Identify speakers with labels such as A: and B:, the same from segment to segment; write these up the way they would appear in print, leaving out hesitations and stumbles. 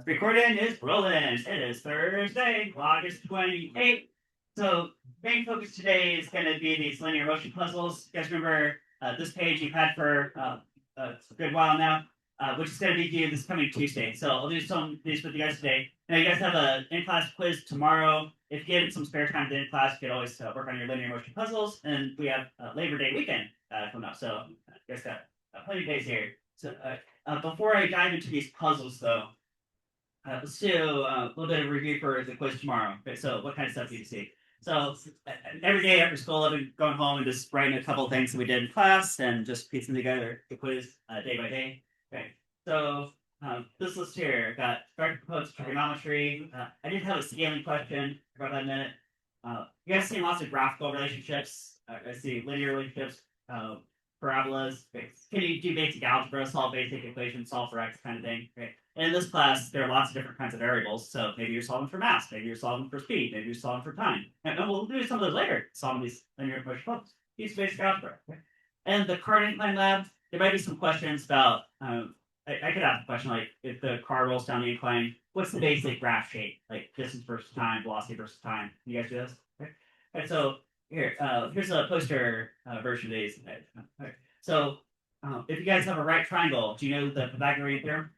A: Recording is rolling. It is Thursday, August 28th. So, main focus today is going to be these linear motion puzzles. You guys remember this page you've had for a good while now, which is going to be due this coming Tuesday. So, I'll do some of these with you guys today. Now, you guys have an in-class quiz tomorrow. If you get some spare time in class, you can always work on your linear motion puzzles. And we have Labor Day weekend coming up. So, you guys got plenty of days here. So, before I dive into these puzzles, though, let's do a little bit of review for the quiz tomorrow. Okay, so what kind of stuff do you see? So every day after school, I've been going home and just writing a couple of things that we did in class and just piecing together the quiz day by day. Okay, so this list here got vector components, trigonometry. I did have a scaling question about that in a minute. You guys see lots of graphical relationships. I see linear relationships, parabolas. Okay. Can you do basic algebra, solve basic equations, solve for x kind of thing? Okay. And in this class, there are lots of different kinds of variables. So maybe you're solving for mass, maybe you're solving for speed, maybe you're solving for time. And we'll do some of those later, solving these linear motion problems. Use basic algebra. Okay. And the car incline lab, there might be some questions about, I could ask a question like, if the car rolls down the incline, what's the basic graph shape? Like distance versus time, velocity versus time. You guys do this? Okay. And so here's a poster version of these. Okay. So if you guys have a right triangle, do you know the Pythagorean theorem?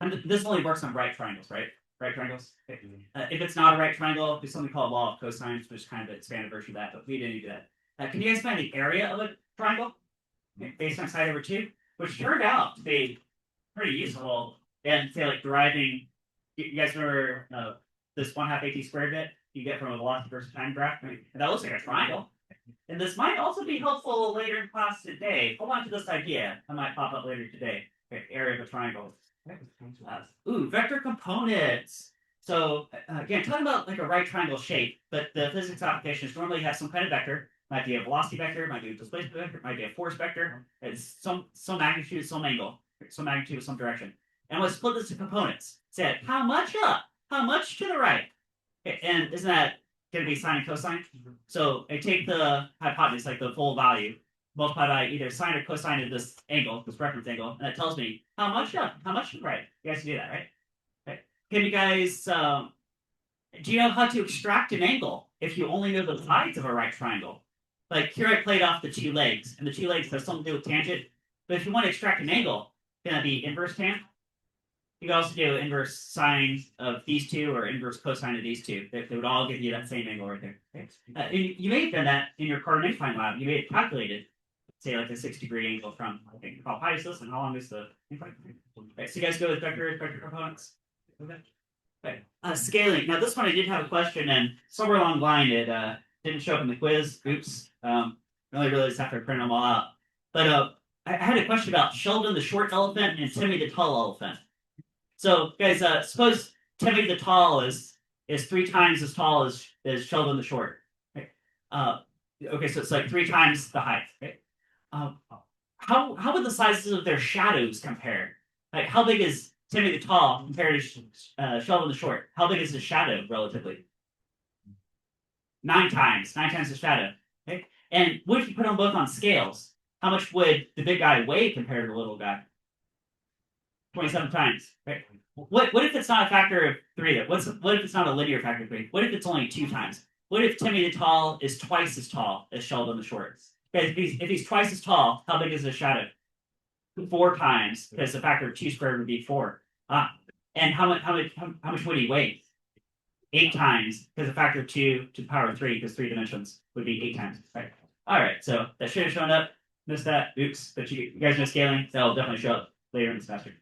A: And this only works on right triangles, right? Right triangles. Okay. If it's not a right triangle, there's something called law of cosines, which is kind of an expanded version of that, but we didn't do that. Can you guys find the area of a triangle based on side over two, which turned out to be pretty useful and say like deriving. You guys remember this 1/2 at squared bit you get from a velocity versus time graph, and that looks like a triangle. And this might also be helpful later in class today. Hold on to this idea. That might pop up later today. Okay, area of a triangle. Ooh, vector components. So again, talking about like a right triangle shape, but the physics applications normally have some kind of vector. Might be a velocity vector, might be a displacement vector, might be a force vector. It's some magnitude, some angle, some magnitude, some direction. And let's split this to components. Say how much up, how much to the right. Okay, and isn't that going to be sine and cosine? So I take the hypotenuse, like the full value, multiply by either sine or cosine of this angle, this reference angle, and it tells me how much up, how much to the right. You guys can do that, right? Okay. Can you guys, do you know how to extract an angle if you only know the sides of a right triangle? Like here I played off the two legs, and the two legs have something to do with tangent. But if you want to extract an angle, it's going to be inverse tan. You can also do inverse sine of these two or inverse cosine of these two. They would all give you that same angle right there. Okay? You may have done that in your cardinal incline lab. You may have calculated, say, like a 6-degree angle from, I think, hypotenuse, and how long is the incline? Okay, so you guys go with vector components? Okay. Scaling. Now, this one I did have a question, and somewhere along the line it didn't show up in the quiz. Oops. I only realized after I printed them all out. But I had a question about Sheldon the short elephant and Timmy the tall elephant. So, guys, suppose Timmy the tall is 3 times as tall as Sheldon the short. Okay. Okay, so it's like 3 times the height. Okay. How would the sizes of their shadows compare? Like, how big is Timmy the tall compared to Sheldon the short? How big is his shadow relatively? 9 times the shadow. Okay. And what if you put them both on scales? How much would the big guy weigh compared to the little guy? 27 times. Right? What if it's not a factor of 3? What if it's not a linear factor of 3? What if it's only 2 times? What if Timmy the tall is twice as tall as Sheldon the short? Okay, if he's twice as tall, how big is his shadow? 4 times, because the factor of 2 squared would be 4. And how much would he weigh? 8 times, because the factor of 2 to the power of 3, because 3 dimensions would be 8 times. Right. All right, so that should have shown up. Missed that. Oops. But you guys know scaling. That'll definitely show up later in the semester.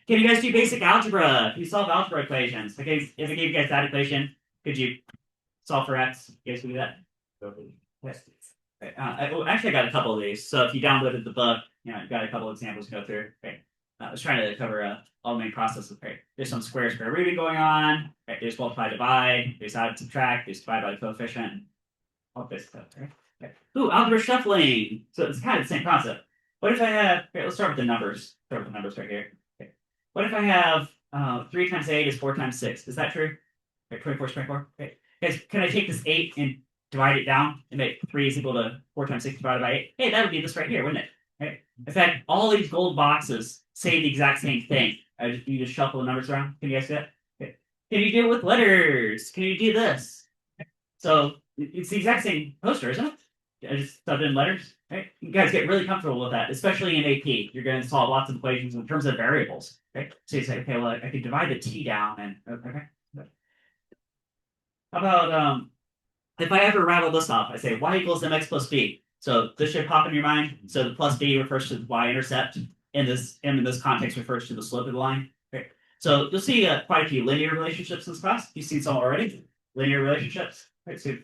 A: Can you guys do basic algebra? Can you solve algebra equations? Okay, if I gave you guys that equation, could you solve for x? You guys can do that? Yes. Actually, I got a couple of these. So if you downloaded the book, you've got a couple of examples to go through. Okay. I was trying to cover all the main processes. Okay. There's some square rooting going on. Right. There's multiply, divide. There's add, subtract. There's divide by the coefficient. All this stuff. Right. Okay. Ooh, algebra shuffling. So it's kind of the same concept. What if I have? Okay, let's start with the numbers. Start with the numbers right here. Okay. What if I have 3 times 8 is 4 times 6? Is that true? Okay, 24 is 24. Okay. Guys, can I take this 8 and divide it down and make 3 is equal to 4 times 6 divided by 8? Hey, that would be this right here, wouldn't it? Right? In fact, all these gold boxes say the exact same thing. You just shuffle the numbers around. Can you guys see that? Okay. Can you do it with letters? Can you do this? So it's the exact same poster, isn't it? I just subbed in letters. Right? You guys get really comfortable with that, especially in AP. You're going to solve lots of equations in terms of variables. Okay? So you say, okay, well, I could divide the t down, and okay. How about if I ever rattle this off, I say y equals mx plus b. So this should pop in your mind. So the plus b refers to the y-intercept. In this context refers to the slope of the line. Okay. So you'll see quite a few linear relationships in this class. You've seen some already. Linear relationships. Right, so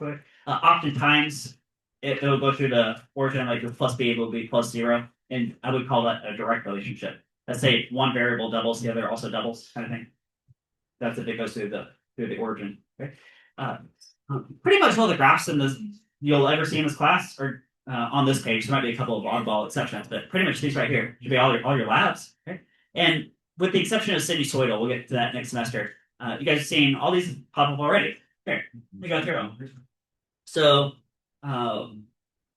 A: oftentimes it'll go through the origin, like the plus b will be plus 0. And I would call that a direct relationship. Let's say one variable doubles, the other also doubles, kind of thing. That's if it goes through the origin. Okay. Pretty much all the graphs in this you'll ever see in this class are on this page. There might be a couple of oddball exceptions, but pretty much these right here should be all your labs. Okay? And with the exception of sinusoidal, we'll get to that next semester. You guys have seen all these pop up already. Here, we go through them. So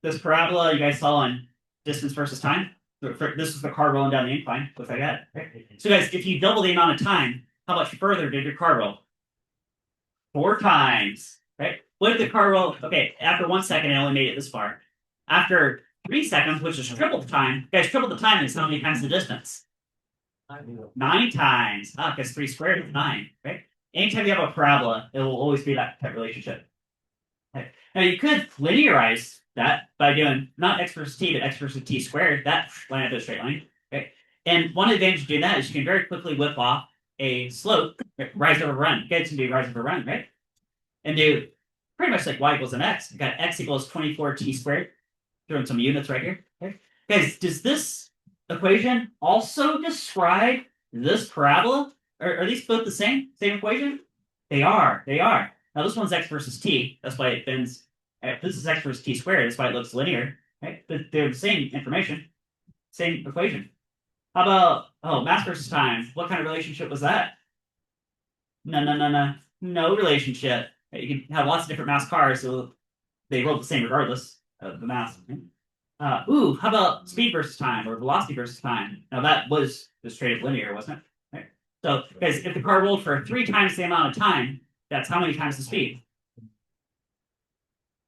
A: this parabola you guys saw on distance versus time. This is the car rolling down the incline. Looks like that. Okay? So guys, if you double the amount of time, how much further did your car roll? 4 times. Right? What if the car roll? Okay, after 1 second, it only made it this far. After 3 seconds, which is triple the time, guys, triple the time is how many times the distance? 9 times. Because 3 squared is 9, right? Anytime you have a parabola, it will always be that type relationship. Okay. Now you could linearize that by doing not x versus t, but x versus t squared. That line up a straight line. Okay. And one advantage of doing that is you can very quickly whip off a slope, rise over run. You guys can do rise over run, right? And do pretty much like y equals mx. You got x equals 24t squared. Throwing some units right here. Okay. Guys, does this equation also describe this parabola? Are these both the same equation? They are. Now this one's x versus t. That's why it bends. This is x versus t squared. That's why it looks linear. Right? But they're the same information. Same equation. How about, mass versus time? What kind of relationship was that? No relationship. You can have lots of different mass cars, so they roll the same regardless of the mass. How about speed versus time or velocity versus time? Now that was just straight up linear, wasn't it? Right. So, guys, if the car rolled for 3 times the amount of time, that's how many times the speed?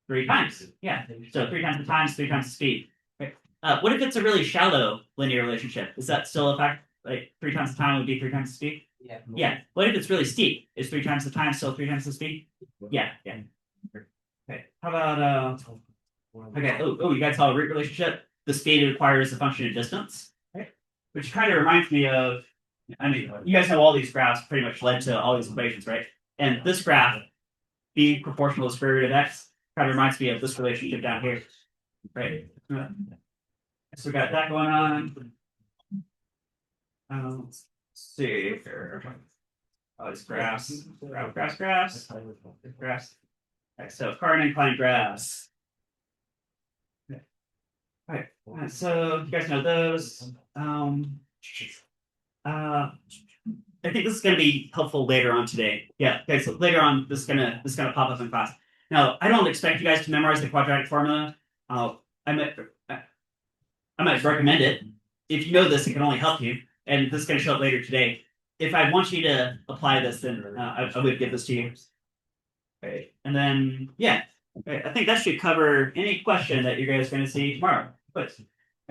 A: 3 times. Yeah. So 3 times the time is 3 times the speed. Right. What if it's a really shallow linear relationship? Is that still a fact? Like 3 times the time would be 3 times the speed? Yeah. Yeah. What if it's really steep? Is 3 times the time still 3 times the speed? Yeah. Okay. How about okay. You guys saw a root relationship. The speed requires a function of distance, right? Which kind of reminds me of. I mean, you guys know all these graphs pretty much led to all these equations, right? And this graph, b proportional to the square root of x, kind of reminds me of this relationship down here, right? So we got that going on. Let's see here. All these graphs. Graphs. Okay, so car and incline graphs. All right. So you guys know those. I think this is going to be helpful later on today. Yeah. Okay. So later on, this is gonna pop up in class. Now, I don't expect you guys to memorize the quadratic formula. I might recommend it. If you know this, it can only help you. And this is going to show up later today. If I want you to apply this, then I would give this to you. Okay. And then, yeah. Okay. I think that should cover any question that you guys are going to see tomorrow. But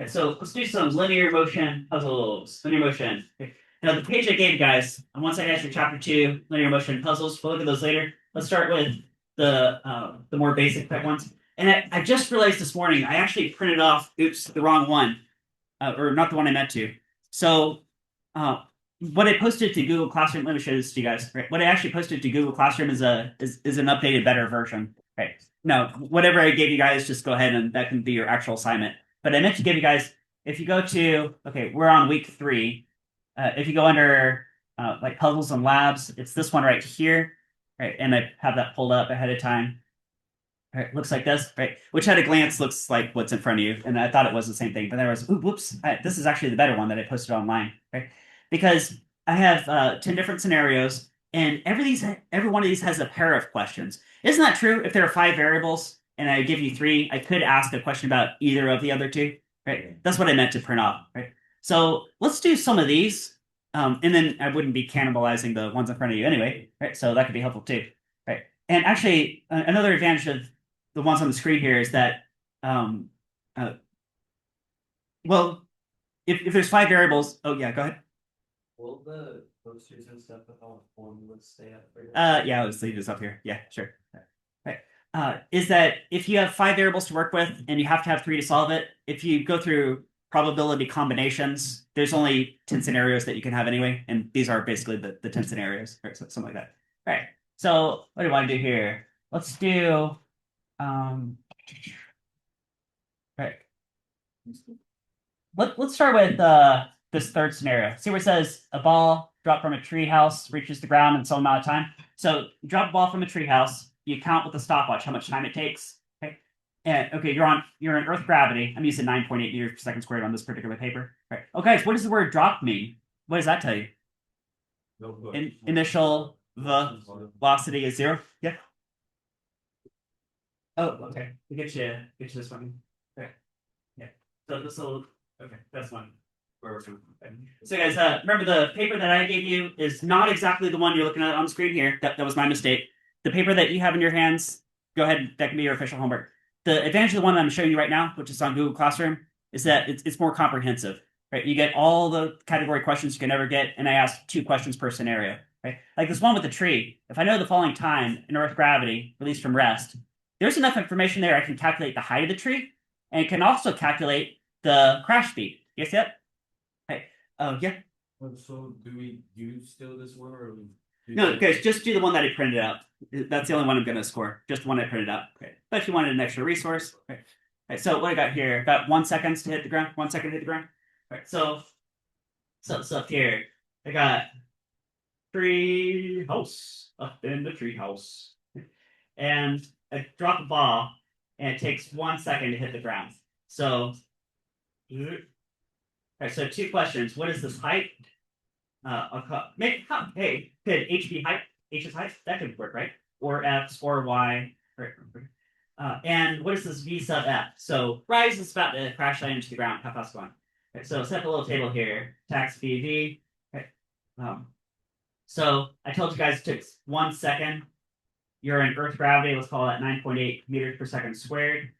A: okay, so let's do some linear motion puzzles. Linear motion. Okay. Now, the page I gave you guys, once I asked for chapter 2, linear motion puzzles, we'll look at those later. Let's start with the more basic type ones. And I just realized this morning, I actually printed off, the wrong one, or not the one I meant to. So what I posted to Google Classroom, let me show this to you guys. Right? What I actually posted to Google Classroom is an updated, better version. Right? Now, whatever I gave you guys, just go ahead and that can be your actual assignment. But I meant to give you guys, if you go to, okay, we're on week 3. If you go under like puzzles and labs, it's this one right here. Right? And I have that pulled up ahead of time. Right, looks like this, right? Which at a glance looks like what's in front of you, and I thought it was the same thing, but there was, whoops, this is actually the better one that I posted online, right? Because I have 10 different scenarios, and every one of these has a pair of questions. Isn't that true? If there are 5 variables and I give you 3, I could ask a question about either of the other 2. right? That's what I meant to print off, right? So let's do some of these. And then I wouldn't be cannibalizing the ones in front of you anyway, right? So that could be helpful too, right? And actually, another advantage of the ones on the screen here is that, um, uh, well, if there's 5 variables, oh yeah, go ahead.
B: Will the posters and stuff with all the formulas stay up for you?
A: Yeah, I'll just leave this up here. Yeah, sure. Right. Is that if you have 5 variables to work with and you have to have 3 to solve it, if you go through probability combinations, there's only 10 scenarios that you can have anyway, and these are basically the 10 scenarios, right? So something like that. All right. So what do I want to do here? Let's do right. Let's start with this third scenario. See where it says a ball dropped from a tree house reaches the ground in some amount of time. So you drop a ball from a tree house, you count with the stopwatch how much time it takes. Okay. And okay, you're in Earth gravity. I'm using 9.8 meters per second squared on this particular paper. Right. Okay, so what does the word drop mean? What does that tell you? Initial velocity is 0. Yeah. Oh, okay. We get you this one. Okay. Yeah. So this will okay, that's one. So guys, remember the paper that I gave you is not exactly the one you're looking at on the screen here. That was my mistake. The paper that you have in your hands, go ahead, that can be your official homework. The advantage of the one that I'm showing you right now, which is on Google Classroom, is that it's more comprehensive. Right? You get all the category questions you can ever get, and I ask 2 questions per scenario. Right? Like this one with the tree. If I know the falling time in Earth gravity, released from rest, there's enough information there I can calculate the height of the tree, and can also calculate the crash speed. Yes, yet? Right. Yeah.
B: So do we use still this one or
A: No, guys, just do the one that I printed out. That's the only one I'm going to score. Just the one I printed out. Okay. But if you wanted an extra resource, okay. Right, so what I got here, got 1 second to hit the ground. 1 second to hit the ground. All right. So up here, I got tree house up in the tree house, and I drop a ball, and it takes 1 second to hit the ground. So, all right. So 2 questions. What is this height? Hey, could H be height? H is height? That could work, right? Or X or Y. Right. And what is this V sub F? So rise is about to crash land into the ground. How fast going? Okay, so set the little table here. Tax BV. Okay. So I told you guys it took 1 second. You're in Earth gravity. Let's call that 9.8 meters per second squared.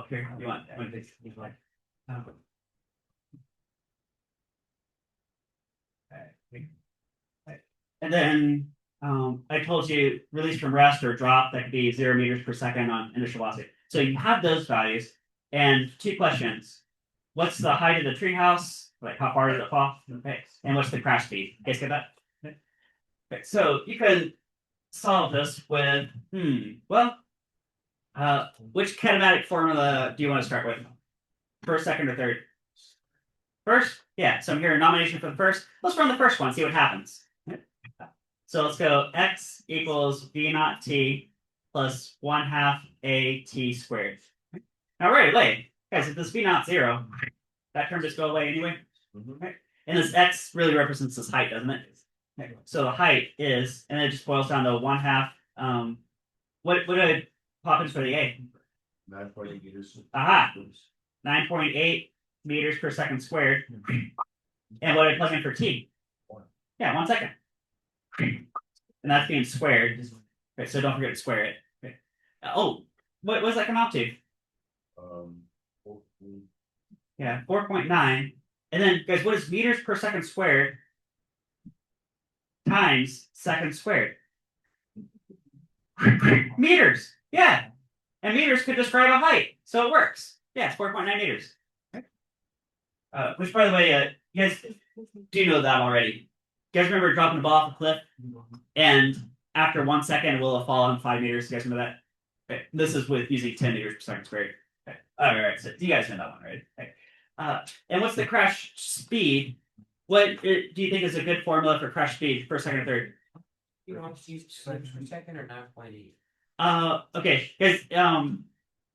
A: Here. You want this? Like. And then I told you release from rest or drop, that could be 0 meters per second on initial velocity. So you have those values. And 2 questions. What's the height of the treehouse? Like how far did it fall? Okay. And what's the crash speed? You guys get that? Okay. So you can solve this with, which kinematic formula do you want to start with? First, second, or third? First? Yeah, so I'm here, nomination for the first. Let's run the first one, see what happens. So let's go x equals v naught t plus 1/2 a t squared. Now right away, guys, if this v naught 0, that term just go away anyway. Right? And this x really represents this height, doesn't it? Okay. So the height is, and it just boils down to 1/2. What did I pop in for the a?
B: 9.8 meters.
A: Aha, 9.8 meters per second squared. And what did I plug in for t? Yeah, 1 second. And that's being squared. Okay, so don't forget to square it. Okay. Oh, what does that come out to?
B: 4.
A: Yeah, 4.9. And then, guys, what is meters per second squared times second squared? Meters. Yeah. And meters could describe a height. So it works. Yeah, it's 4.9 meters. Which, by the way, you guys do know that already. You guys remember dropping the ball off a cliff? And after 1 second, it will fall on 5 meters. You guys remember that? Okay. This is with using 10 meters per second squared. Okay. All right. So you guys know that one, right? Okay. And what's the crash speed? What do you think is a good formula for crash speed, first, second, or third?
B: You want to use per second or 9.8?
A: Okay, guys.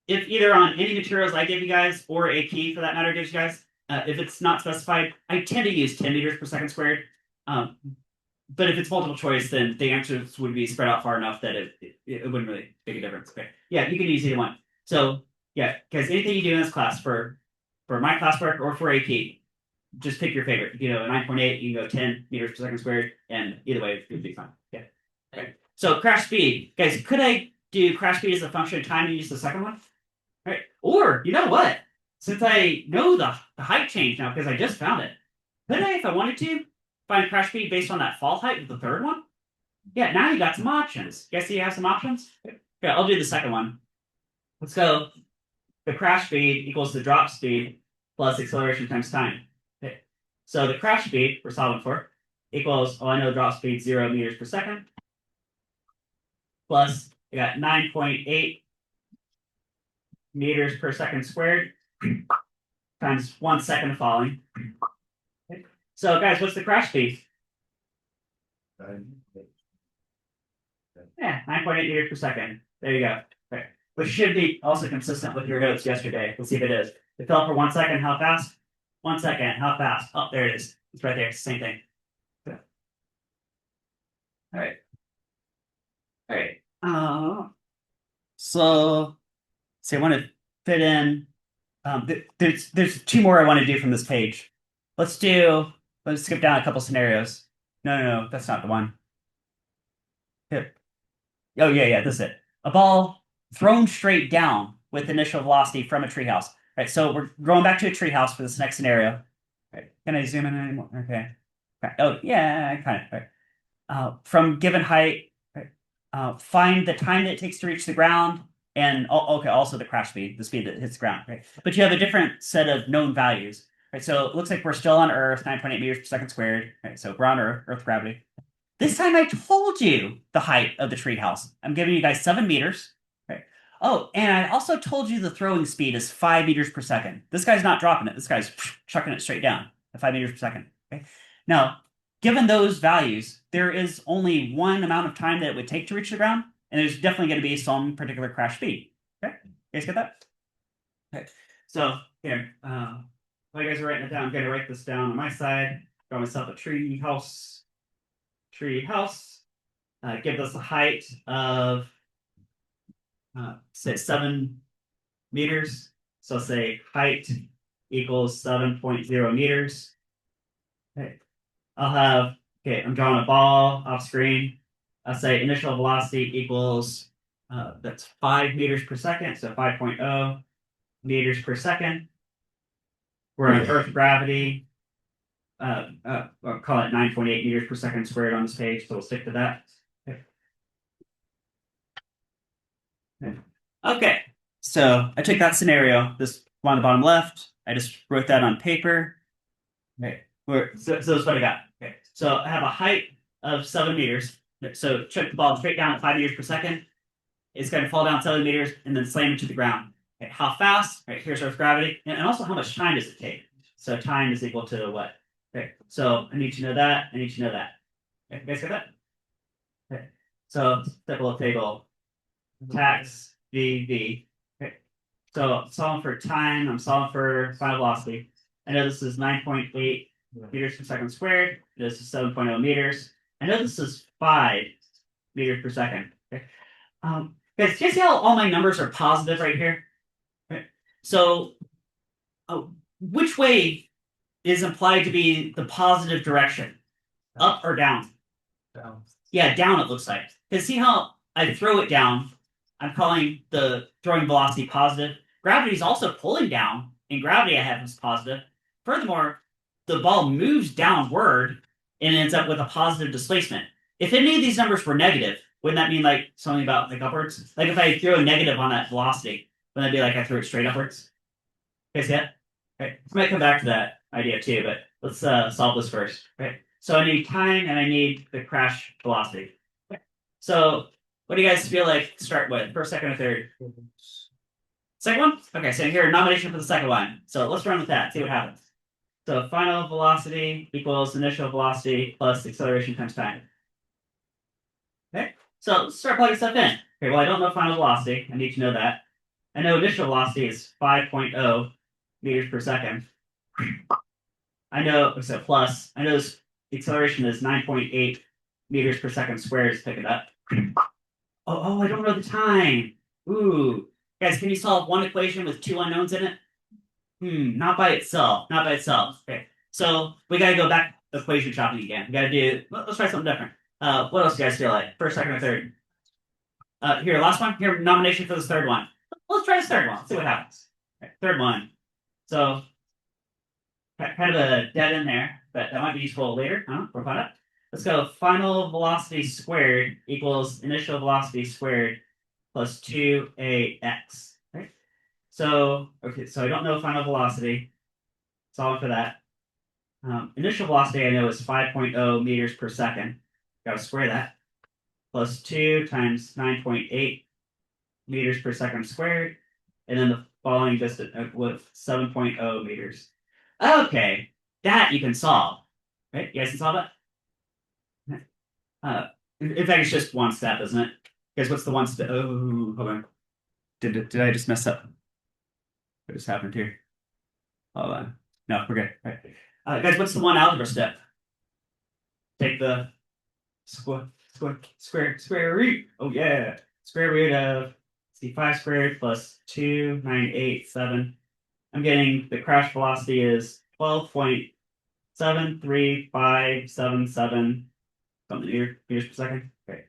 A: If either on any materials I give you guys, or a key for that matter gives you guys, if it's not specified, I tend to use 10 meters per second squared. But if it's multiple choice, then the answers would be spread out far enough that it wouldn't really make a difference. Okay. Yeah, you can use either one. So yeah, because anything you do in this class for for my classwork or for AP. Just pick your favorite. If you know 9.8, you can go 10 meters per second squared, and either way, it'd be fine. Yeah. Okay. So crash speed, guys. Could I do crash speed as a function of time and use the second one? All right. Or you know what? Since I know the height change now because I just found it, could I, if I wanted to, find crash speed based on that fall height with the third one? Yeah. Now you got some options. Guess you have some options. Okay. I'll do the second one. Let's go. The crash speed equals the drop speed plus acceleration times time. Okay. So the crash speed we're solving for equals, I know drop speed 0 meters per second plus I got 9.8 meters per second squared times 1 second of falling. Okay. So guys, what's the crash speed? Yeah, 9.8 meters per second. There you go. Okay. Which should be also consistent with your notes yesterday. Let's see if it is. It fell for 1 second. How fast? 1 second. How fast? Oh, there it is. It's right there. It's the same thing. Okay. All right. All right. So I want to fit in. There's two more I want to do from this page. Let's skip down a couple scenarios. No, that's not the one. Here. Oh yeah, this is it. A ball thrown straight down with initial velocity from a treehouse. Right, so we're going back to a treehouse for this next scenario. Right, can I zoom in anymore? Okay. Oh yeah, kind of. Right. From given height, right, find the time that it takes to reach the ground, and okay, also the crash speed, the speed that hits the ground. Right, but you have a different set of known values. Right, so it looks like we're still on Earth, 9.8 meters per second squared. Right, so we're on Earth gravity. This time I told you the height of the treehouse. I'm giving you guys 7 meters. Right. Oh, and I also told you the throwing speed is 5 meters per second. This guy's not dropping it. This guy's chucking it straight down at 5 meters per second. Okay. Now, given those values, there is only one amount of time that it would take to reach the ground, and there's definitely going to be some particular crash speed. Okay. You guys get that? Okay. So here, while you guys are writing it down, I'm going to write this down on my side. Draw myself a tree house. Give us a height of say 7 meters. So say height equals 7.0 meters. Okay. I'm drawing a ball off screen. I'll say initial velocity equals that's 5 meters per second, so 5.0 meters per second. We're on Earth gravity. I'll call it 9.8 meters per second squared on this page, so we'll stick to that. Okay, so I took that scenario, this one on the bottom left, I just wrote that on paper. Okay, so this is what I got. Okay, so I have a height of 7 meters. So chuck the ball straight down at 5 meters per second. It's going to fall down 7 meters and then slam it to the ground. Okay, how fast? Right, here's Earth gravity, and also how much time does it take? So time is equal to what? Okay, so I need to know that. I need to know that. Okay, you guys got that? Okay, so step below table. Tax VV. Okay, so solving for time. I'm solving for final velocity. I know this is 9.8 meters per second squared. This is 7.0 meters. I know this is 5 meters per second. Okay. Guys, do you see how all my numbers are positive right here? Okay. So, which way is implied to be the positive direction? Up or down?
B: Down.
A: Yeah, down it looks like. Because see how I throw it down? I'm calling the throwing velocity positive. Gravity is also pulling down. In gravity, I have this positive. Furthermore, the ball moves downward and ends up with a positive displacement. If any of these numbers were negative, wouldn't that mean like something about like upwards? Like if I throw a negative on that velocity, wouldn't that be like I threw it straight upwards? Okay, see that? Okay, I might come back to that idea too, but let's solve this first. Okay, so I need time and I need the crash velocity. Okay. So what do you guys feel like to start with? First, second, or third? Second one? Okay, so here, nomination for the second one. So let's run with that, see what happens. So final velocity equals initial velocity plus acceleration times time. Okay, so let's start plugging stuff in. Okay, well, I don't know final velocity. I need to know that. I know initial velocity is 5.0 meters per second. I know, so plus, I know this acceleration is 9.8 meters per second squared. Just pick it up. Oh, I don't know the time. Ooh. Guys, can you solve one equation with 2 unknowns in it? Not by itself. Not by itself. Okay. So we gotta go back equation shopping again. We gotta do. Let's try something different. What else do you guys feel like? First, second, or third? Here, last one. Here, nomination for this third one. Let's try this third one. See what happens. Okay, third one. So kind of a dead end there, but that might be useful later. Huh? We'll find out. Let's go. Final velocity squared equals initial velocity squared plus 2ax. Right? So, okay, so I don't know final velocity. Solve for that. Initial velocity I know is 5.0 meters per second. Got to square that. Plus 2 times 9.8 meters per second squared. And then the following distance with 7.0 meters. Okay, that you can solve. Right? You guys can solve that? In fact, it's just one step, isn't it? Because what's the one step? Oh, hold on. Did I just mess up? What just happened here? Hold on. No, we're good. All right. Guys, what's the one algebra step? Take the square root. Oh yeah. Square root of 5 squared plus 2, 9, 8, 7. I'm getting the crash velocity is 12.73577 something meters per second. Okay.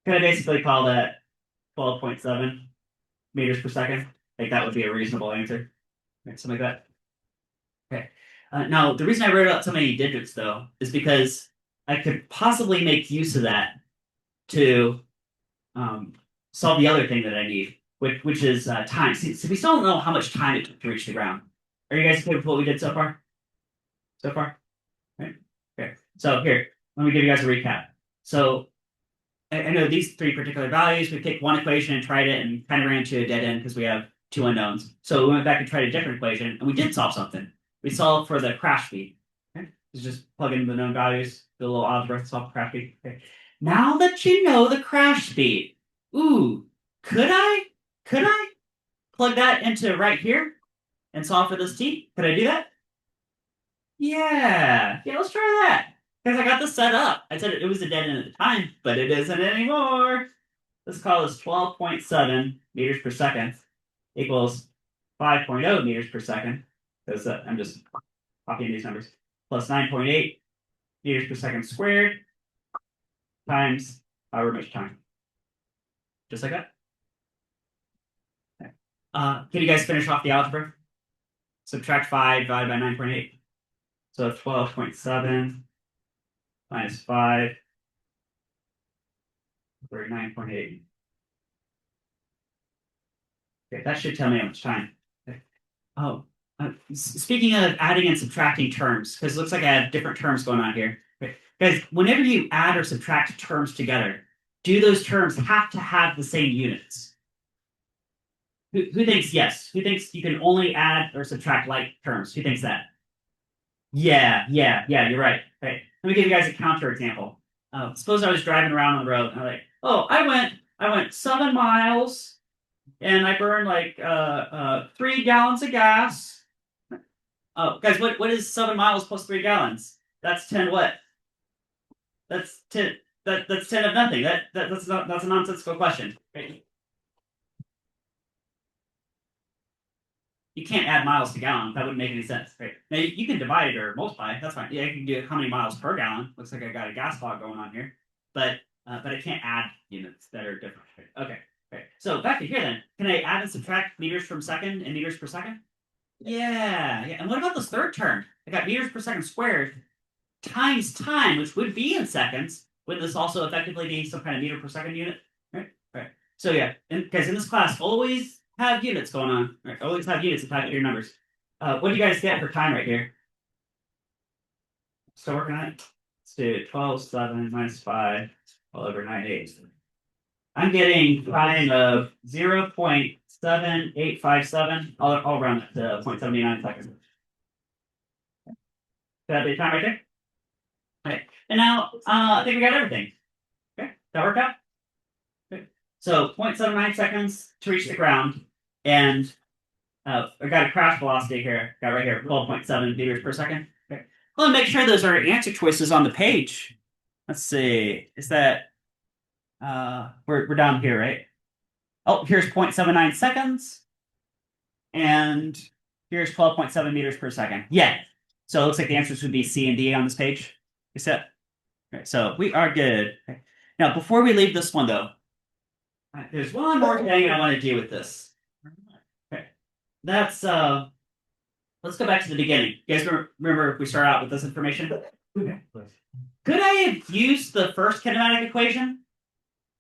A: Can I basically call that 12.7 meters per second? Like that would be a reasonable answer. Right, something like that. Okay. Now, the reason I wrote out so many digits, though, is because I could possibly make use of that to solve the other thing that I need, which is time. See, so we still don't know how much time it took to reach the ground. Are you guys okay with what we did so far? So far? Right? Okay. So here, let me give you guys a recap. So I know these three particular values. We picked one equation and tried it and kind of ran into a dead end because we have two unknowns. So we went back and tried a different equation and we did solve something. We solved for the crash speed. Okay? It's just plug in the known values, do a little algebra, solve the crash speed. Okay. Now that you know the crash speed, ooh, could I plug that into right here and solve for this t? Could I do that? Yeah, let's try that. Because I got this set up. I said it was a dead end at the time, but it isn't anymore. Let's call this 12.7 meters per second equals 5.0 meters per second. Because I'm just copying these numbers. Plus 9.8 meters per second squared times however much time. Just like that. Okay. Can you guys finish off the algebra? Subtract 5 divided by 9.8. So 12.7 minus 5 over 9.8. Okay, that should tell me how much time. Okay. Oh, speaking of adding and subtracting terms, because it looks like I have different terms going on here. Okay. Guys, whenever you add or subtract terms together, do those terms have to have the same units? Who thinks yes? Who thinks you can only add or subtract like terms? Who thinks that? Yeah, you're right. Okay. Let me give you guys a counter example. Suppose I was driving around on the road and I'm like, oh, I went 7 miles and I burned like 3 gallons of gas. Oh, guys, what is 7 miles plus 3 gallons? That's 10 what? That's 10 that's 10 of nothing. That's a nonsensical question. Right? You can't add miles to gallon. That wouldn't make any sense. Right? Now you can divide it or multiply. That's fine. Yeah, you can do how many miles per gallon. Looks like I got a gas log going on here, but I can't add units that are different. Right? Okay. Okay. So back to here then. Can I add and subtract meters from second and meters per second? Yeah. And what about this third term? I got meters per second squared times time, which would be in seconds. Wouldn't this also effectively be some kind of meter per second unit? Right. Right. So yeah, because in this class, always have units going on. Right? Always have units attached to your numbers. What do you guys get for time right here? Still working on it? Let's do 12.7 minus 5 all over 9/8. I'm getting time of 0.7857. I'll round it to 0.79 seconds. That'd be time right there. Okay. And now I think we got everything. Okay. That worked out? Okay. So 0.79 seconds to reach the ground. And I got a crash velocity here. Got right here, 12.7 meters per second. Okay. Well, make sure those are answer choices on the page. Let's see. Is that we're down here, right? Oh, here's 0.79 seconds. And Here's 12.7 meters per second. Yeah. So it looks like the answers would be C and D on this page. Except, right, so we are good. Okay. Now, before we leave this one though, there's one more thing I want to do with this. Okay. That's let's go back to the beginning. You guys remember if we start out with this information? Okay. Could I have used the first kinematic equation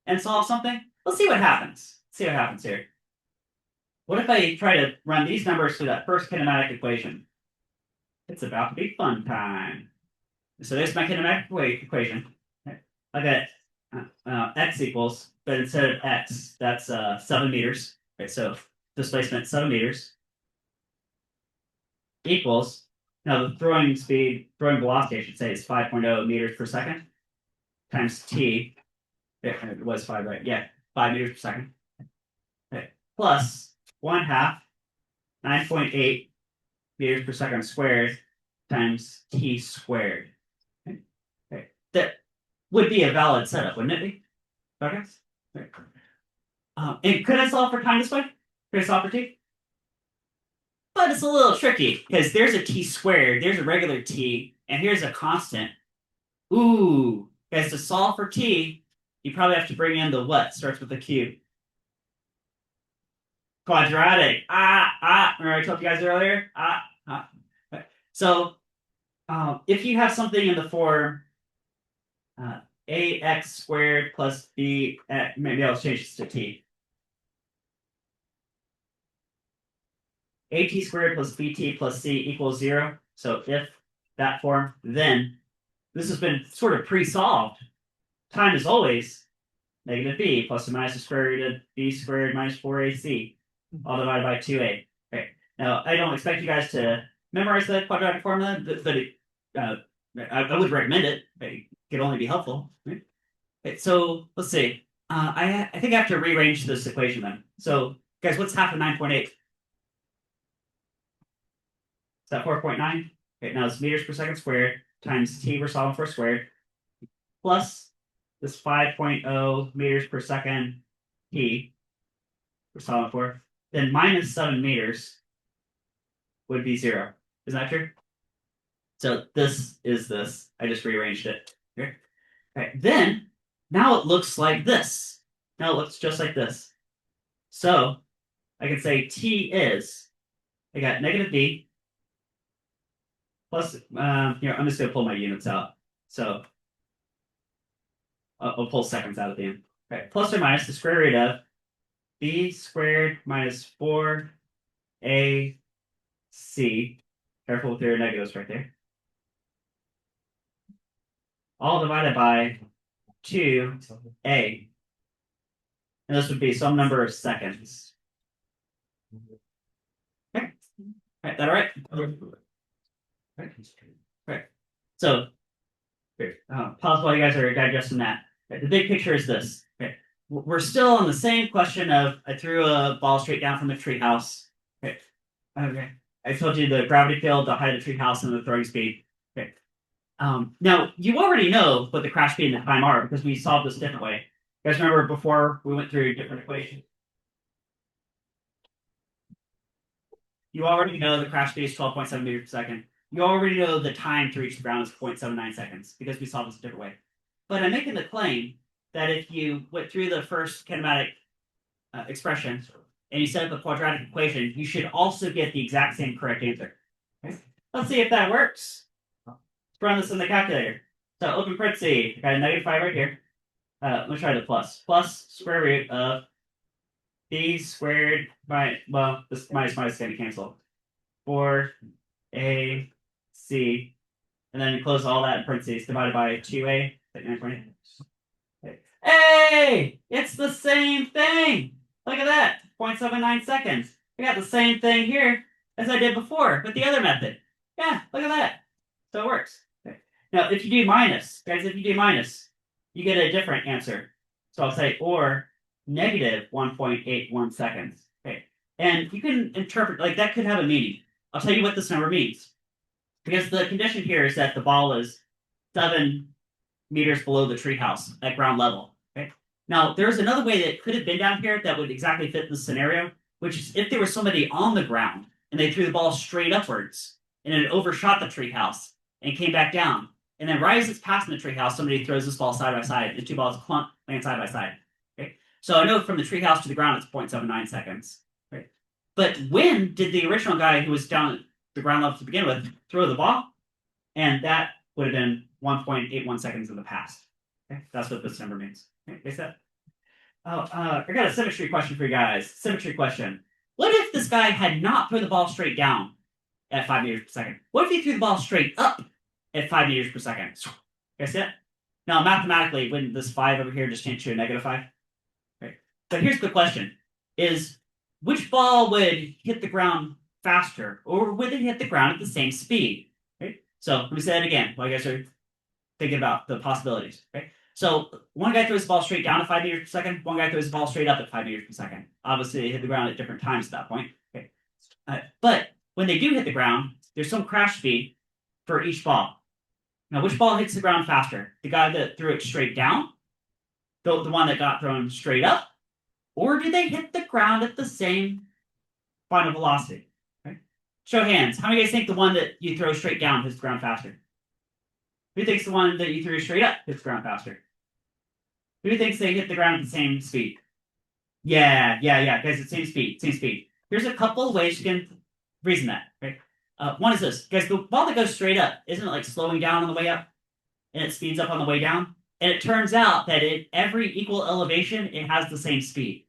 A: and solve something? Let's see what happens. See what happens here. What if I try to run these numbers through that first kinematic equation? It's about to be fun time. So there's my kinematic equation. I got x equals, but instead of x, that's 7 meters. Okay, so displacement 7 meters equals, now the throwing velocity, I should say, is 5.0 meters per second times t. It was 5, right? Yeah, 5 meters per second. Okay, plus 1/2, 9.8 meters per second squared times t squared. Okay. That would be a valid setup, wouldn't it be? Okay. Okay. And could I solve for time this way? Could I solve for t? But it's a little tricky because there's a t squared, there's a regular t, and here's a constant. Ooh, guys, to solve for t, you probably have to bring in the what? Starts with a q. Quadratic. Remember I told you guys earlier? So if you have something in the form ax squared plus b, maybe I'll change this to t. At squared plus bt plus c equals 0. So if that form, then this has been sort of pre-solved. Time is always negative b plus or minus the square root of b squared minus 4ac, all divided by 2a. Okay. Now, I don't expect you guys to memorize the quadratic formula, but I would recommend it. It could only be helpful. Right? Okay, so let's see. I think I have to rearrange this equation then. So, guys, what's half of 9.8? Is that 4.9? Okay, now it's meters per second squared times t we're solving for squared plus this 5.0 meters per second t we're solving for, then minus 7 meters would be 0. Isn't that true? So this is this. I just rearranged it here. Okay, then now it looks like this. Now it looks just like this. So I can say t is, I got negative b plus, I'm just going to pull my units out. So I'll pull seconds out at the end. Okay, plus or minus the square root of b squared minus 4ac. Careful with your negatives right there. All divided by 2a. And this would be some number of seconds. Okay. Right, that all right? Right. So, pause while you guys are digesting that. Okay, the big picture is this. Okay. We're still on the same question of I threw a ball straight down from the treehouse. Okay. I told you the gravity field, the height of the treehouse, and the throwing speed. Okay. Now, you already know what the crash speed and the time are because we solved this a different way. You guys remember before we went through different equations? You already know the crash speed is 12.7 meters per second. You already know the time to reach the ground is 0.79 seconds because we solved this a different way. But I'm making the claim that if you went through the first kinematic expression and you set up a quadratic equation, you should also get the exact same correct answer. Okay? Let's see if that works. Let's run this in the calculator. So open parenthesis, I got a negative 5 right here. Let me try the plus. Plus square root of b squared by, well, this minus is going to cancel. 4ac, and then close all that in parentheses, divided by 2a. Hey! It's the same thing! Look at that! 0.79 seconds. I got the same thing here as I did before with the other method. Yeah, look at that. So it works. Okay. Now, if you do minus, guys, if you do minus, you get a different answer. So I'll say, or negative 1.81 seconds. Okay. And you can interpret, like, that could have a meaning. I'll tell you what this number means. Because the condition here is that the ball is 7 meters below the treehouse at ground level. Okay. Now, there's another way that could have been down here that would exactly fit this scenario, which is if there was somebody on the ground and they threw the ball straight upwards, and it overshot the treehouse and came back down. And then right as it's passing the treehouse, somebody throws this ball side by side. The two balls clump, land side by side. Okay, so I know from the treehouse to the ground it's 0.79 seconds. Right, but when did the original guy who was down at the ground level to begin with throw the ball? And that would have been 1.81 seconds in the past. Okay, that's what this number means. Okay, get that? Oh, I got a symmetry question for you guys. Symmetry question. What if this guy had not thrown the ball straight down at 5 meters per second? What if he threw the ball straight up at 5 meters per second? Guess it? Now, mathematically, wouldn't this 5 over here just change to a -5? Right. But here's the question. Is which ball would hit the ground faster, or would it hit the ground at the same speed? Right? So let me say that again while you guys are thinking about the possibilities. Right? So one guy throws the ball straight down at 5 meters per second. One guy throws the ball straight up at 5 meters per second. Obviously, they hit the ground at different times at that point. Okay. But when they do hit the ground, there's some crash speed for each ball. Now, which ball hits the ground faster? The guy that threw it straight down? The one that got thrown straight up? Or do they hit the ground at the same final velocity? Okay. Show hands. How many of you guys think the one that you throw straight down hits the ground faster? Who thinks the one that you threw straight up hits the ground faster? Who thinks they hit the ground at the same speed? Yeah. Guys, at the same speed. Here's a couple of ways you can reason that. Right? One is this. Guys, the ball that goes straight up, isn't it like slowing down on the way up? And it speeds up on the way down? And it turns out that at every equal elevation, it has the same speed.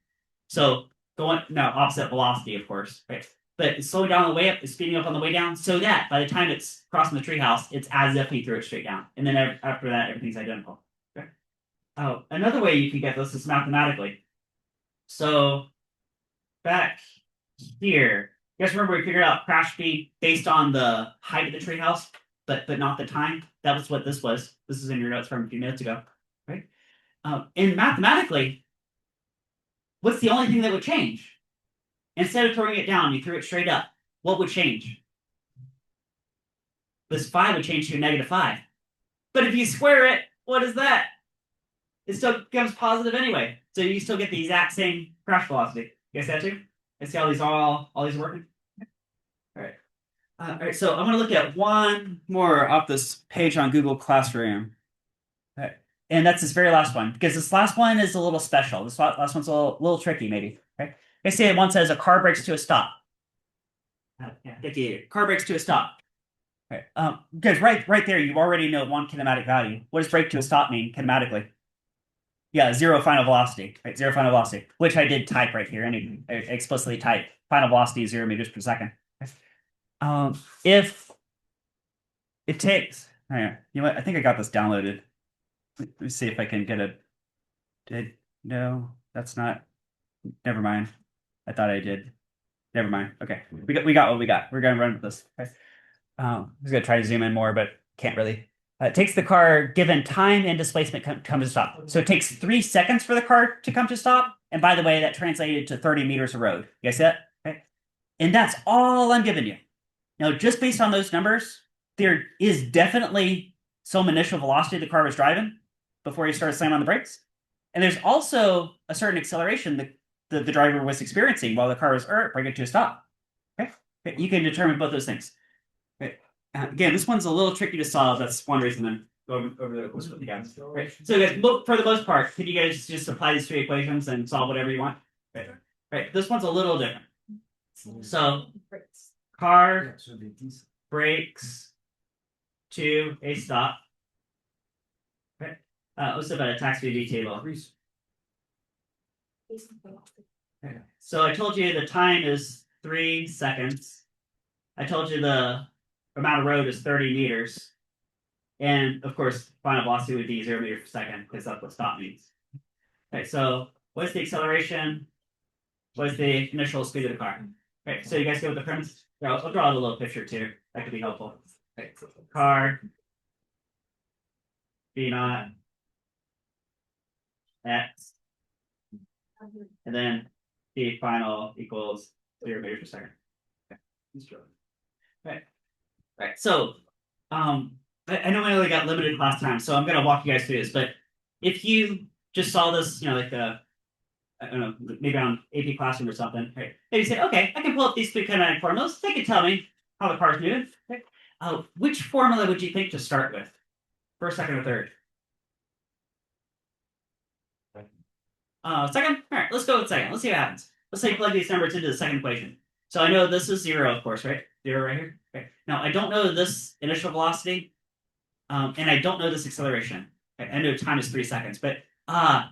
A: So opposite velocity, of course, right? But it's slowing down on the way up, it's speeding up on the way down, so that by the time it's crossing the treehouse, it's as if he threw it straight down. And then after that, everything's identical. Okay. Oh, another way you can get this is mathematically. So back here, you guys remember we figured out crash speed based on the height of the treehouse, but not the time. That was what this was. This is in your notes from a few minutes ago, right? And mathematically, what's the only thing that would change? Instead of throwing it down, you threw it straight up. What would change? This 5 would change to a -5. But if you square it, what is that? It still becomes positive anyway. So you still get the exact same crash velocity. You guys that too? And see how these all these are working? All right. All right, so I'm going to look at one more off this page on Google Classroom. All right. And that's this very last one, because this last one is a little special. This last one's a little tricky, maybe. Okay. I say one says a car brakes to a stop. Car brakes to a stop. Okay. Because right there, you already know one kinematic value. What does brake to a stop mean kinematically? Yeah, 0 final velocity. Right, 0 final velocity, which I did type right here. And I explicitly type final velocity 0 meters per second. If it takes, you know what? I think I got this downloaded. Let me see if I can get it. No, that's not. Never mind. I thought I did. Never mind. Okay, we got what we got. We're gonna run with this. Okay. I'm just gonna try to zoom in more, but can't really. It takes the car given time and displacement come to stop. So it takes 3 seconds for the car to come to stop. And by the way, that translated to 30 meters of road. You guys see that? Okay. And that's all I'm giving you. Now, just based on those numbers, there is definitely some initial velocity the car was driving before you started slamming on the brakes. And there's also a certain acceleration that the driver was experiencing while the car was bringing it to a stop. Okay? You can determine both those things. Okay. Again, this one's a little tricky to solve. That's one reason I'm going over the course with you guys. Right? So guys, for the most part, could you guys just apply these 3 equations and solve whatever you want? Right. This one's a little different. So car brakes to a stop. Okay. Let's talk about a tax VB table. Okay. So I told you the time is 3 seconds. I told you the amount of road is 30 meters. And of course, final velocity would be 0 meters per second, because that's what stop means. Okay, so what's the acceleration? What's the initial speed of the car? Okay, so you guys go with the premise? Yeah, I'll draw a little picture too. That could be helpful. Okay, car V naught X, and then the final equals 0 meters per second. Okay. Right. So, I know we only got limited class time, so I'm going to walk you guys through this. But if you just saw this, like a I don't know, maybe on AP Classroom or something, right? Maybe say, okay, I can pull up these three kinetic formulas. They can tell me how the car's moving. Okay? Which formula would you think to start with? First, second, or third? Second? All right, let's go with second. Let's see what happens. Let's say you plug these numbers into the second equation. So I know this is 0, of course, right? 0 right here. Okay. Now I don't know this initial velocity, and I don't know this acceleration. Okay, I know time is 3 seconds, but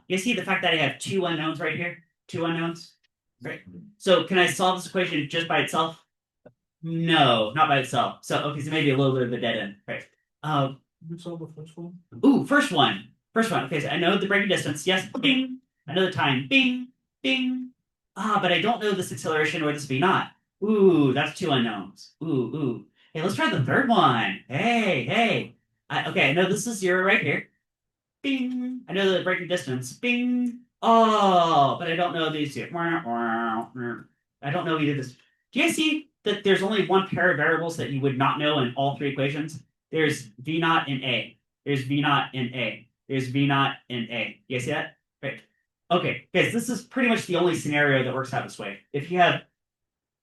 A: you see the fact that I have two unknowns right here? Two unknowns? Right. So can I solve this equation just by itself? No, not by itself. So okay, so maybe a little bit of a dead end. Right.
B: You saw the first one?
A: Ooh, first one. First one. Okay, so I know the braking distance. Yes, bing. I know the time. Bing, bing. But I don't know this acceleration or this v naught. Ooh, that's two unknowns. Ooh. Hey, let's try the third one. Hey. Okay, I know this is 0 right here. Bing. I know the braking distance. Bing. Oh, but I don't know these two. I don't know either this. Do you guys see that there's only one pair of variables that you would not know in all three equations? There's v naught in A. There's v naught in A. There's v naught in A. You guys see that? Right. Okay, guys, this is pretty much the only scenario that works out this way. If you have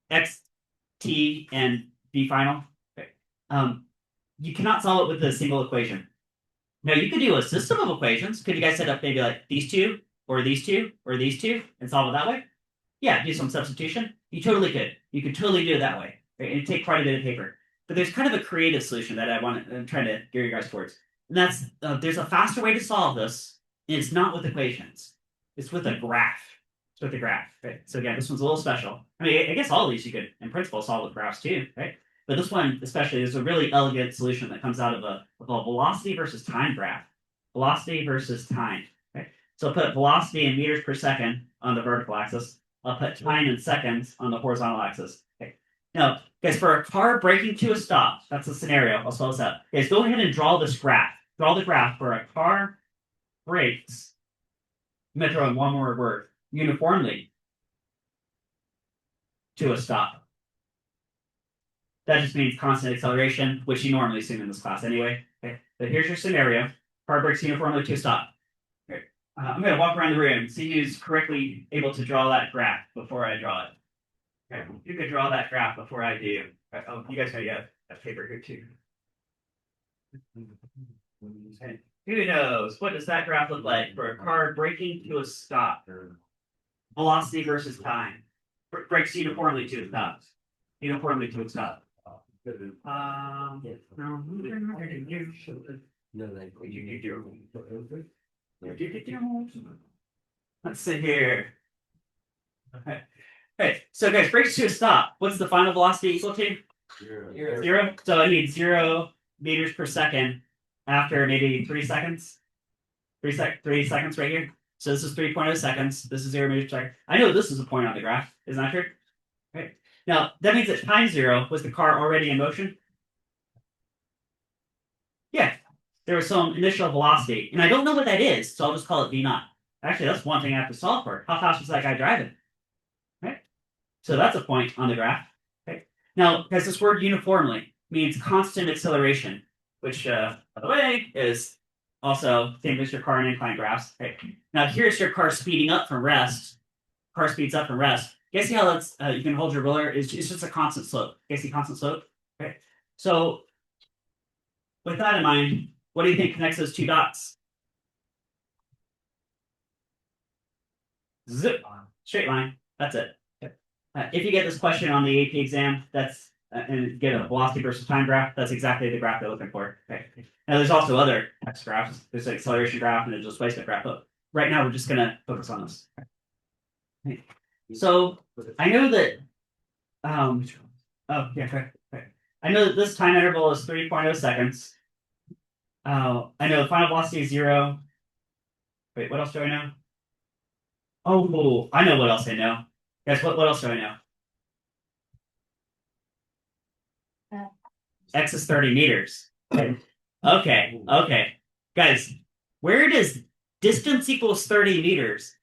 A: x, t, and v final, okay, you cannot solve it with a single equation. Now, you could do a system of equations. Could you guys set up maybe like these two, or these two, or these two, and solve it that way? Yeah, do some substitution. You totally could. You could totally do it that way. Right? It'd take quite a bit of paper. But there's kind of a creative solution that I'm trying to gear you guys towards. And that's there's a faster way to solve this, and it's not with equations. It's with a graph. It's with a graph. Right? So again, this one's a little special. I mean, I guess all of these you could, in principle, solve with graphs too, right? But this one especially is a really elegant solution that comes out of a velocity versus time graph. Velocity versus time. Right? So I'll put velocity in meters per second on the vertical axis. I'll put time in seconds on the horizontal axis. Okay. Now, guys, for a car braking to a stop, that's the scenario. I'll spell this out. Guys, go ahead and draw this graph. Draw the graph for a car brakes. I'm going to throw in one more word. Uniformly to a stop. That just means constant acceleration, which you normally assume in this class anyway. Okay. But here's your scenario. Car brakes uniformly to a stop. Okay. I'm going to walk around the room and see who's correctly able to draw that graph before I draw it. Okay. You could draw that graph before I do. Oh, you guys know you have that paper here too. Okay. Who knows? What does that graph look like for a car braking to a stop? Velocity versus time. Brakes uniformly to a stop. Uniformly to a stop. Let's see here. Okay, so guys, brakes to a stop. What's the final velocity equal to? Zero. So I need 0 meters per second after maybe 3 seconds. 3 seconds right here. So this is 3.0 seconds. This is 0 meters per second. I know this is a point on the graph. Isn't that true? Okay. Now, that means at time 0, was the car already in motion? Yeah. There was some initial velocity. And I don't know what that is, so I'll just call it v naught. Actually, that's one thing I have to solve for. How fast was that guy driving? Right? So that's a point on the graph. Okay. Now, guys, this word uniformly means constant acceleration, which, by the way, is also same as your car in incline graphs. Okay. Now, here's your car speeding up from rest. Car speeds up from rest. You guys see how that's you can hold your ruler? It's just a constant slope. You guys see constant slope? Okay. So with that in mind, what do you think connects those two dots? Zip. Straight line. That's it. If you get this question on the AP exam, that's and get a velocity versus time graph, that's exactly the graph they're looking for. Okay. Now there's also other X graphs. There's an acceleration graph and a displacement graph. But right now we're just gonna focus on this. Okay. So I know that oh yeah, okay. I know that this time interval is 3.0 seconds. I know the final velocity is 0. Wait, what else do I know? Oh, I know what else I know. Guys, what else do I know? X is 30 meters. Okay. Guys, where does distance equals 30 meters?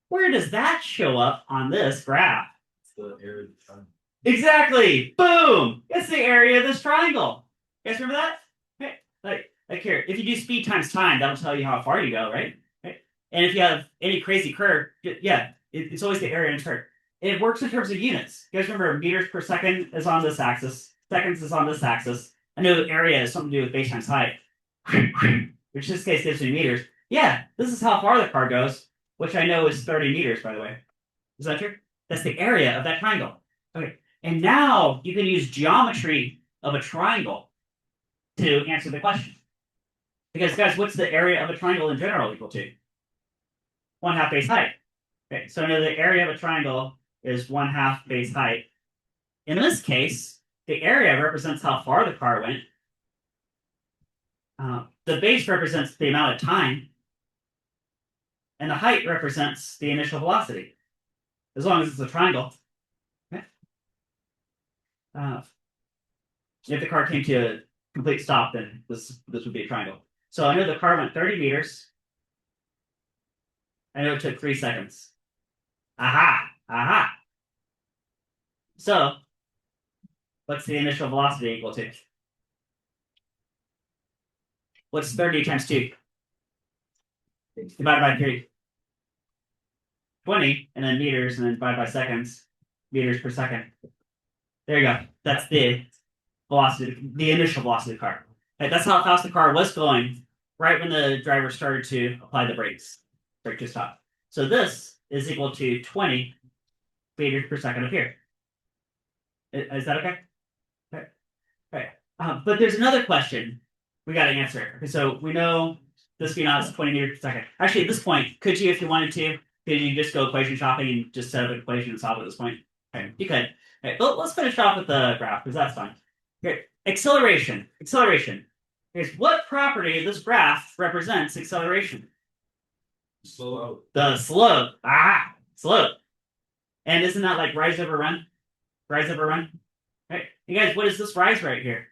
A: Where does that show up on this graph?
B: It's the area of the triangle.
A: Exactly. Boom. It's the area of this triangle. You guys remember that? Okay. Like here, if you do speed times time, that'll tell you how far you go, right? And if you have any crazy curve, yeah, it's always the area in turn. It works in terms of units. You guys remember meters per second is on this axis, seconds is on this axis. I know area has something to do with base times height, which in this case gives me meters. Yeah, this is how far the car goes, which I know is 30 meters, by the way. Is that true? That's the area of that triangle. Okay, and now you can use geometry of a triangle to answer the question. Because, guys, what's the area of a triangle in general equal to? 1/2 base height. Okay, so I know the area of a triangle is 1/2 base height. In this case, the area represents how far the car went. The base represents the amount of time. And the height represents the initial velocity. As long as it's a triangle. Okay. If the car came to a complete stop, then this would be a triangle. So I know the car went 30 meters. I know it took 3 seconds. Aha! Aha! So, what's the initial velocity equal to? What's 30 times 2? Divided by 3. 20, and then meters, and then divided by seconds. Meters per second. There you go. That's the velocity, the initial velocity of the car. Right, that's how fast the car was going right when the driver started to apply the brakes. Brake to stop. So this is equal to 20 meters per second up here. Is that okay? Okay. Okay. But there's another question we got to answer. Okay, so we know this V naught is 20 meters per second. Actually, at this point, could you, if you wanted to, could you just go equation shopping and just set up an equation and solve it at this point? Okay, you could. Okay, let's finish off with the graph because that's fine. Okay, acceleration. Acceleration. Here's what property of this graph represents acceleration?
B: Slow.
A: The slope. Ah, slope. And isn't that like rise over run? Rise over run? Right. You guys, what is this rise right here?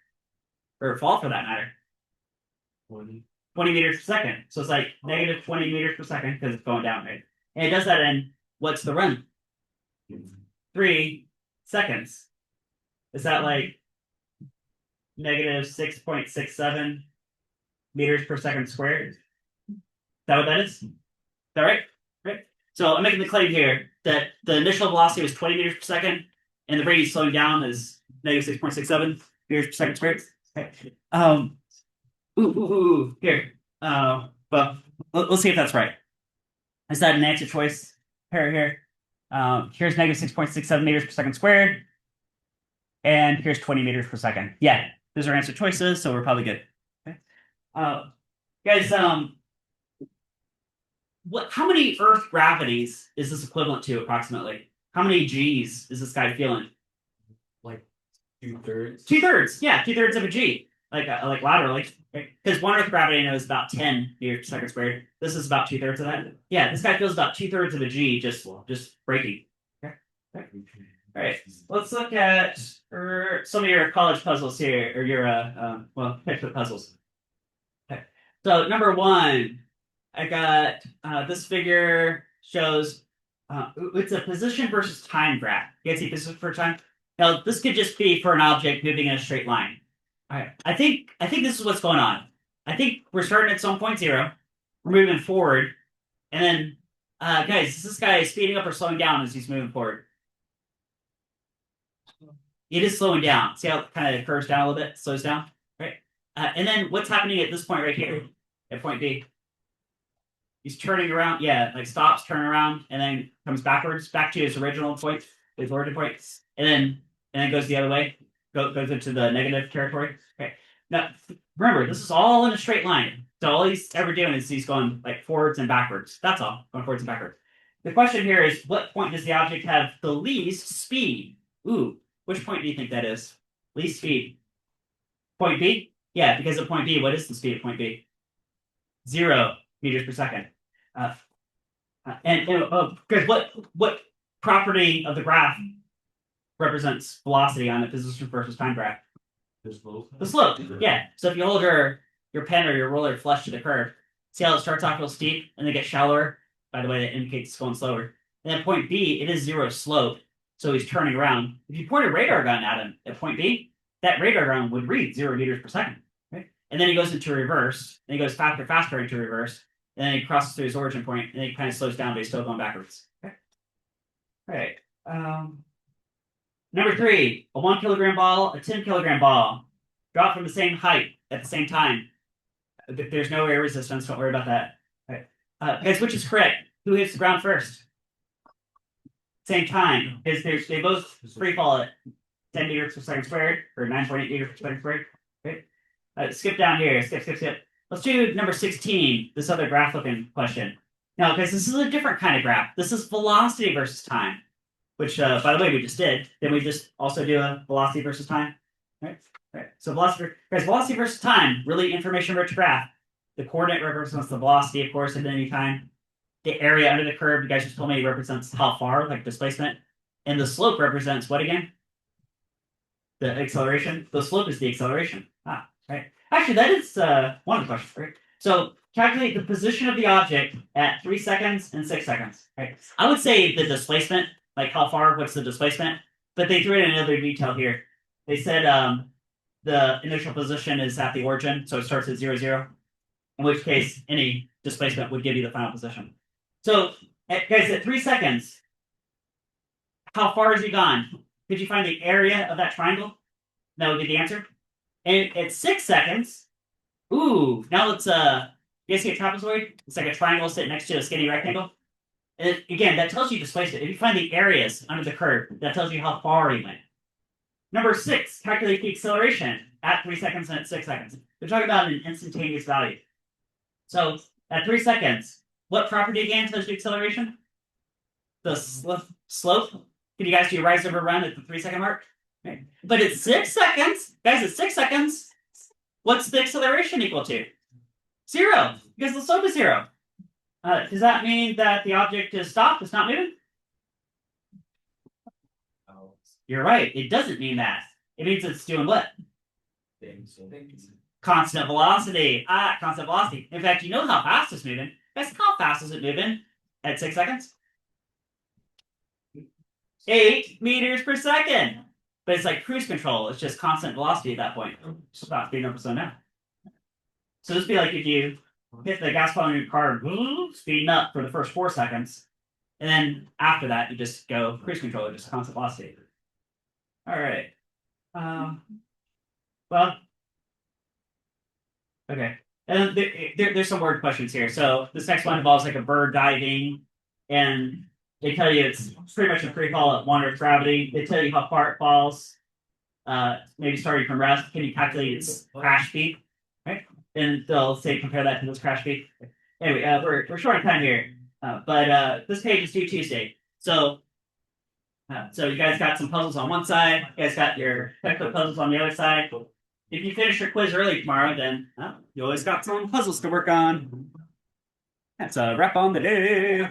A: Or fall for that matter?
B: 20.
A: 20 meters per second. So it's like negative 20 meters per second because it's going down, right? And it does that in what's the run? 3 seconds. Is that like negative 6.67 meters per second squared? Is that what that is? Is that right? Right. So I'm making the claim here that the initial velocity was 20 meters per second, and the rate of slowing down is negative 6.67 meters per second squared. Okay. Here. Well, let's see if that's right. Is that an answer choice? Here. Here's negative 6.67 meters per second squared. And here's 20 meters per second. Yeah, those are answer choices, so we're probably good. Okay. Guys, how many Earth gravities is this equivalent to approximately? How many G's is this guy feeling?
B: Like 2/3.
A: 2/3. Yeah, 2/3 of a G. Like laterally. Because one Earth gravity I know is about 10 meters per second squared. This is about 2/3 of that. Yeah, this guy feels about 2/3 of a G just braking. Okay. All right. Let's look at some of your college puzzles here, or your textbook puzzles. Okay. So number 1, I got this figure shows it's a position versus time graph. You guys see position for time? Now this could just be for an object moving in a straight line. All right. I think this is what's going on. I think we're starting at some point 0. We're moving forward, and then guys, is this guy speeding up or slowing down as he's moving forward? It is slowing down. See how it kind of curves down a little bit, slows down, right? And then what's happening at this point right here, at point B? He's turning around, yeah, like stops, turn around, and then comes backwards, back to his original point, his origin point, and then goes the other way, goes into the negative territory. Okay. Now, remember, this is all in a straight line. So all he's ever doing is he's going like forwards and backwards. That's all, going forwards and backwards. The question here is, what point does the object have the least speed? Ooh, which point do you think that is? Least speed. Point B? Yeah, because at point B, what is the speed at point B? 0 meters per second. Because what property of the graph represents velocity on a position versus time graph?
B: The slope.
A: The slope. Yeah. So if you hold your pen or your roller flush to the curve, see how it starts off real steep and then get shallower? By the way, that indicates it's going slower. And at point B, it is 0 slope. So he's turning around. If you point a radar gun at him at point B, that radar gun would read 0 meters per second. Right? And then he goes into reverse. And he goes faster into reverse. And then he crosses through his origin point, and then he kind of slows down, but he's still going backwards. Okay. All right. Number 3, a 1 kilogram ball, a 10 kilogram ball, drop from the same height at the same time. There's no air resistance. Don't worry about that. All right. Guys, which is correct? Who hits the ground first? Same time, because they both free fall at 10 meters per second squared, or 9.8 meters per second squared. Okay. Skip down here. Skip. Let's do number 16, this other graph looking question. Now, guys, this is a different kind of graph. This is velocity versus time, which, by the way, we just did. Then we just also do a velocity versus time. Right? So velocity versus time, really information-rich graph. The coordinate represents the velocity, of course, at any time. The area under the curve, you guys just told me, represents how far, like displacement. And the slope represents what again? The acceleration. The slope is the acceleration. Right. Actually, that is one of the questions, right? So calculate the position of the object at 3 seconds and 6 seconds. Right. I would say the displacement, like how far, what's the displacement? But they threw in another detail here. They said the initial position is at the origin, so it starts at 0, 0. In which case, any displacement would give you the final position. So, guys, at 3 seconds, how far has he gone? Could you find the area of that triangle? That would be the answer. And at 6 seconds, ooh, now let's you guys see a trapezoid? It's like a triangle sitting next to a skinny rectangle. And again, that tells you displacement. If you find the areas under the curve, that tells you how far he went. Number 6, calculate the acceleration at 3 seconds and at 6 seconds. We're talking about an instantaneous value. So at 3 seconds, what property again tells you acceleration? The slope. Can you guys do rise over run at the 3 second mark? Okay. But at 6 seconds, guys, at 6 seconds, what's the acceleration equal to? 0, because the slope is 0. Does that mean that the object is stopped? It's not moving? You're right. It doesn't mean that. It means it's doing what? Constant velocity. Constant velocity. In fact, you know how fast it's moving. Guys, how fast is it moving at 6 seconds? 8 meters per second. But it's like cruise control. It's just constant velocity at that point. Stop speeding up so now. So this would be like if you hit the gas pedal in your car, speeding up for the first 4 seconds. And then after that, you just go cruise control, just constant velocity. All right. Well, okay. And there's some word questions here. So this next one involves like a bird diving, and they tell you it's pretty much a free fall at 1 Earth gravity. They tell you how far it falls. Maybe starting from rest. Can you calculate its crash speed? Right? And they'll say compare that to this crash speed. Anyway, we're short on time here, but this page is due Tuesday. So you guys got some puzzles on one side. You guys got your technical puzzles on the other side. If you finish your quiz early tomorrow, then you always got some puzzles to work on. That's a wrap on the day.